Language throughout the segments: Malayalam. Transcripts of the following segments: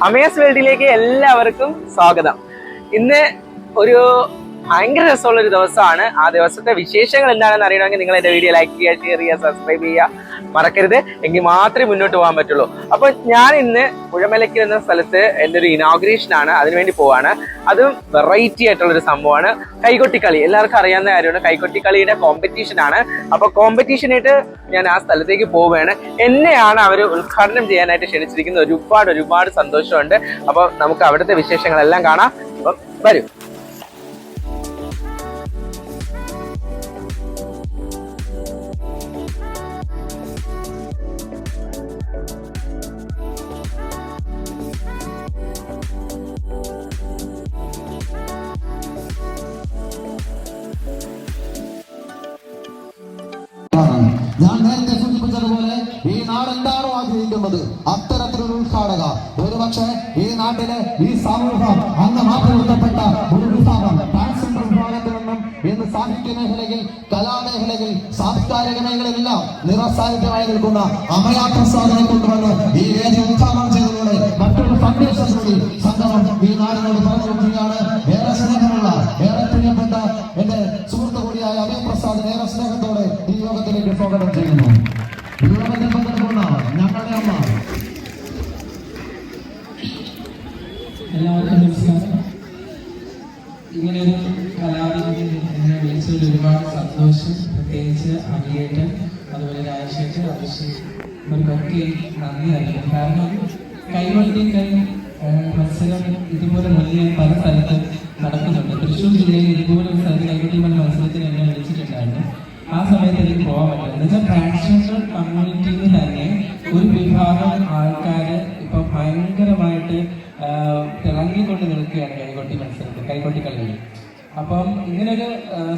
അമേസ് വേൾഡിലേക്ക് എല്ലാവർക്കും സ്വാഗതം. ഇന്ന് ഒരു ഭയങ്കര രസമുള്ള ഒരു ദിവസമാണ്. ആ ദിവസത്തെ വിശേഷങ്ങൾ എന്താണെന്ന് അറിയണമെങ്കിൽ നിങ്ങൾ എന്റെ വീഡിയോ ലൈക്ക് ചെയ്യുക, ഷെയർ ചെയ്യുക, സബ്സ്ക്രൈബ് ചെയ്യുക മറക്കരുത്. എങ്കിൽ മാത്രമേ മുന്നോട്ട് പോകാൻ പറ്റുള്ളൂ. അപ്പൊ ഞാൻ ഇന്ന് പുഴമലയ്ക്ക് എന്ന സ്ഥലത്ത് എൻ്റെ ഒരു ഇനോഗ്രേഷൻ ആണ്, അതിനുവേണ്ടി പോവാണ്. അതും വെറൈറ്റി ആയിട്ടുള്ളൊരു സംഭവമാണ് കൈകൊട്ടിക്കളി. എല്ലാവർക്കും അറിയാവുന്ന കാര്യമാണ്. കൈകൊട്ടിക്കളിയുടെ കോമ്പറ്റീഷൻ ആണ്. അപ്പൊ കോമ്പറ്റീഷനായിട്ട് ഞാൻ ആ സ്ഥലത്തേക്ക് പോവുകയാണ്. എന്നെയാണ് അവർ ഉദ്ഘാടനം ചെയ്യാനായിട്ട് ക്ഷണിച്ചിരിക്കുന്നത്. ഒരുപാട് സന്തോഷമുണ്ട്. അപ്പൊ നമുക്ക് അവിടുത്തെ വിശേഷങ്ങളെല്ലാം കാണാം. അപ്പം വരൂ. ഞാൻ നേരത്തെ സൂചിപ്പിച്ചതുപോലെ ഈ നാട് എന്താണോ ആഗ്രഹിക്കുന്നത് അത്തരത്തിലൊരു ഉദ്ഘാടക ഒരുപക്ഷെ ഈ നാട്ടിലെ ഈ സമൂഹം അന്ന് മാറ്റിനിർത്തപ്പെട്ട ഒരു വിഭാഗം ട്രാൻസ്ജെൻഡർ വിഭാഗത്തിൽ നിന്നും ഇന്ന് സാഹിത്യ മേഖലയിൽ, കലാമേഖലയിൽ, സാംസ്കാരിക മേഖലയിലെല്ലാം നിറസാന്നിധ്യമായി നിൽക്കുന്ന അമയ പ്രസാദനെ കൊണ്ടുവന്ന് ഈ വേദി ഉദ്ഘാടനം ചെയ്തതോടെ മറ്റൊരു സന്ദേശം കൂടി സംഗമം ഈ നാടിനോട് പറഞ്ഞുകൊണ്ടിരിക്കുകയാണ്. ഏറെ സ്നേഹമുള്ള, ഏറെ പ്രിയപ്പെട്ട എന്റെ സുഹൃത്തു കൂടിയായ അമയ പ്രസാദിനെ ഏറെ സ്നേഹത്തോടെ ഈ യോഗത്തിലേക്ക് സ്വാഗതം ചെയ്യുന്നു. ഈ യോഗത്തിൽ പങ്കെടുക്കുന്ന ഞങ്ങളുടെ അമ്മ. എല്ലാവർക്കും നമസ്കാരം. ഇങ്ങനെയൊരു കലാവിധി എന്നെ വിളിച്ചതിൽ ഒരുപാട് സന്തോഷം. പ്രത്യേകിച്ച് അഭിയേട്ടൻ, അതുപോലെ രാജശേഖർ, അഭിഷേക് ഇവർക്കൊക്കെ നന്ദി അറിയിക്കും. കാരണം കൈകൊട്ടി മത്സരം ഇതുപോലെ മുന്നേ പല സ്ഥലത്തും നടക്കുന്നുണ്ട്. തൃശ്ശൂർ ജില്ലയിൽ ഇതുപോലെ ഒരു സ്ഥലത്ത് കൈകൊട്ടി മത്സരത്തിന് എന്നെ വിളിച്ചിട്ടുണ്ടായിരുന്നു. ആ സമയത്ത് എനിക്ക് പോകാൻ പറ്റില്ല. എന്നുവെച്ചാൽ ട്രാൻസ്ജെൻഡർ കമ്മ്യൂണിറ്റിയിൽ തന്നെ ഒരു വിഭാഗം ആൾക്കാർ ഇപ്പം ഭയങ്കരമായിട്ട് തിളങ്ങിക്കൊണ്ട് നിൽക്കുകയാണ് കൈകൊട്ടി കളിയിൽ. അപ്പം ഇങ്ങനൊരു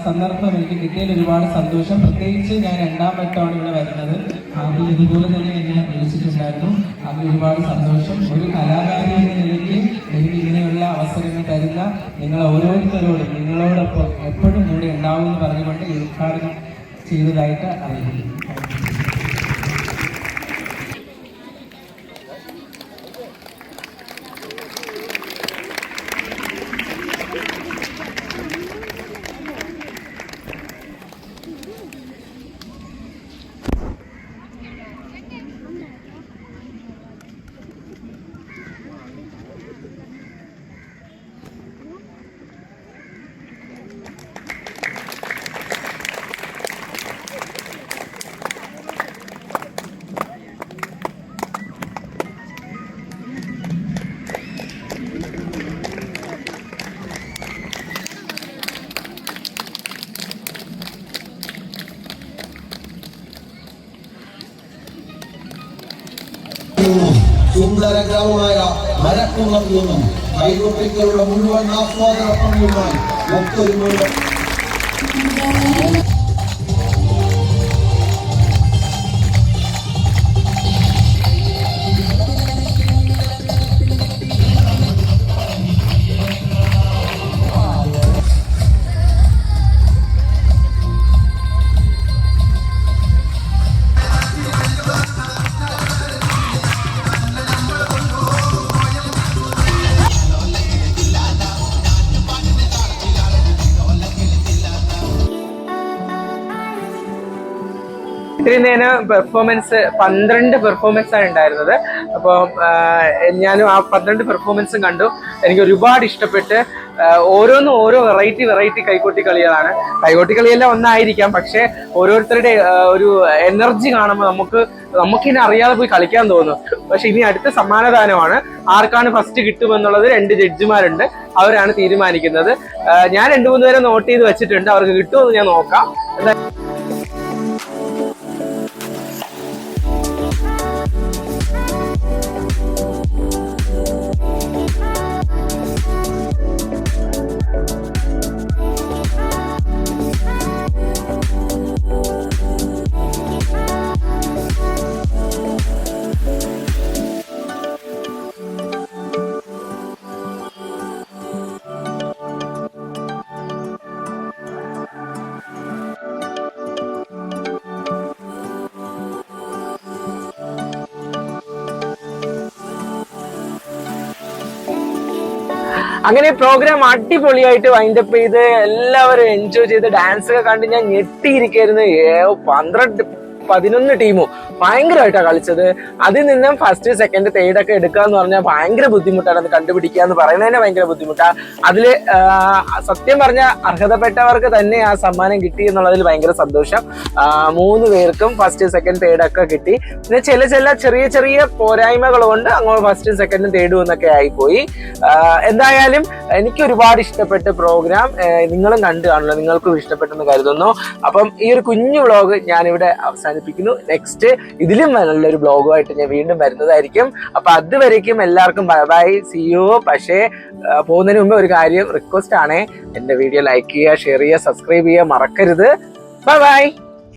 സന്ദർഭം എനിക്ക് കിട്ടിയതിൽ ഒരുപാട് സന്തോഷം. പ്രത്യേകിച്ച് ഞാൻ 2ാം വട്ടമാണ് ഇവിടെ വരുന്നത്. അതിൽ ഇതുപോലെ തന്നെ എന്നെ വിളിച്ചിട്ടുണ്ടായിരുന്നു. അതിൽ ഒരുപാട് സന്തോഷം. ഒരു കലാകാരി എന്ന നിലയ്ക്ക് എനിക്ക് ഇങ്ങനെയുള്ള അവസരങ്ങൾ തരുന്ന നിങ്ങൾ ഓരോരുത്തരോടും നിങ്ങളോടൊപ്പം എപ്പോഴും കൂടെ ഉണ്ടാവും എന്ന് പറഞ്ഞുകൊണ്ട് ഈ ഉദ്ഘാടനം ചെയ്തതായിട്ട് അറിയിക്കുന്നു. സുന്ദരഗ്രഹമായ മരക്കുന്നതിൽ നിന്നും കൈകൊട്ടികളുടെ മുഴുവൻ ആസ്വാദനങ്ങളുമായി ഒത്തൊരുമയുടെ ഇത്രയും നേരം 12 പെർഫോമൻസ് ആണ് ഉണ്ടായിരുന്നത്. അപ്പോൾ ഞാനും ആ 12 പെർഫോമൻസും കണ്ടു. എനിക്ക് ഒരുപാട് ഇഷ്ടപ്പെട്ട്. ഓരോന്നും ഓരോ വെറൈറ്റി കൈകൊട്ടി കളികളാണ്. കൈകൊട്ടി കളിയെല്ലാം ഒന്നായിരിക്കാം, പക്ഷെ ഓരോരുത്തരുടെ ഒരു എനർജി കാണുമ്പോൾ നമുക്കിനി അറിയാതെ പോയി കളിക്കാൻ തോന്നും. പക്ഷെ ഇനി അടുത്ത സമ്മാനദാനമാണ്. ആർക്കാണ് ഫസ്റ്റ് കിട്ടുമെന്നുള്ളത് 2 ജഡ്ജിമാരുണ്ട്, അവരാണ് തീരുമാനിക്കുന്നത്. ഞാൻ 2-3 പേരെ നോട്ട് ചെയ്ത് വെച്ചിട്ടുണ്ട്. അവർക്ക് കിട്ടുമെന്ന് ഞാൻ നോക്കാം. അങ്ങനെ പ്രോഗ്രാം അടിപൊളിയായിട്ട് വൈൻഡപ്പ് ചെയ്ത് എല്ലാവരും എൻജോയ് ചെയ്ത് ഡാൻസ് ഒക്കെ കണ്ട് ഞാൻ ഞെട്ടിയിരിക്കായിരുന്നു. 11 ടീമും ഭയങ്കരമായിട്ടാണ് കളിച്ചത്. അതിൽ നിന്നും ഫസ്റ്റ് സെക്കൻഡ് തേർഡ് ഒക്കെ എടുക്കുക എന്ന് പറഞ്ഞാൽ ഭയങ്കര ബുദ്ധിമുട്ടാണ്. അത് കണ്ടുപിടിക്കുക എന്ന് പറയുന്നതിന് ഭയങ്കര ബുദ്ധിമുട്ടാണ്. അതില് സത്യം പറഞ്ഞ അർഹതപ്പെട്ടവർക്ക് തന്നെ ആ സമ്മാനം കിട്ടി എന്നുള്ളതിൽ ഭയങ്കര സന്തോഷം. 3 പേർക്കും ഫസ്റ്റ് സെക്കൻഡ് തേർഡ് ഒക്കെ കിട്ടി. പിന്നെ ചില ചെറിയ പോരായ്മകൾ കൊണ്ട് അങ്ങോട്ട് ഫസ്റ്റും സെക്കൻഡും തേർഡും എന്നൊക്കെ ആയിപ്പോയി. എന്തായാലും എനിക്ക് ഒരുപാട് ഇഷ്ടപ്പെട്ട പ്രോഗ്രാം. നിങ്ങളും കണ്ടു കാണുമല്ലോ, നിങ്ങൾക്കും ഇഷ്ടപ്പെട്ടെന്ന് കരുതുന്നു. അപ്പം ഈ ഒരു കുഞ്ഞു വ്ളോഗ് ഞാനിവിടെ അവസാനിപ്പിക്കുന്നു. നെക്സ്റ്റ് ഇതിലും നല്ലൊരു ബ്ലോഗുമായിട്ട് ഞാൻ വീണ്ടും വരുന്നതായിരിക്കും. അപ്പൊ അതുവരേക്കും എല്ലാവർക്കും ബൈ ബൈ, സി യു. പക്ഷേ പോകുന്നതിന് മുമ്പ് ഒരു കാര്യം റിക്വസ്റ്റ് ആണ്, എന്റെ വീഡിയോ ലൈക്ക് ചെയ്യുക, ഷെയർ ചെയ്യുക, സബ്സ്ക്രൈബ് ചെയ്യുക മറക്കരുത്. Bye bye.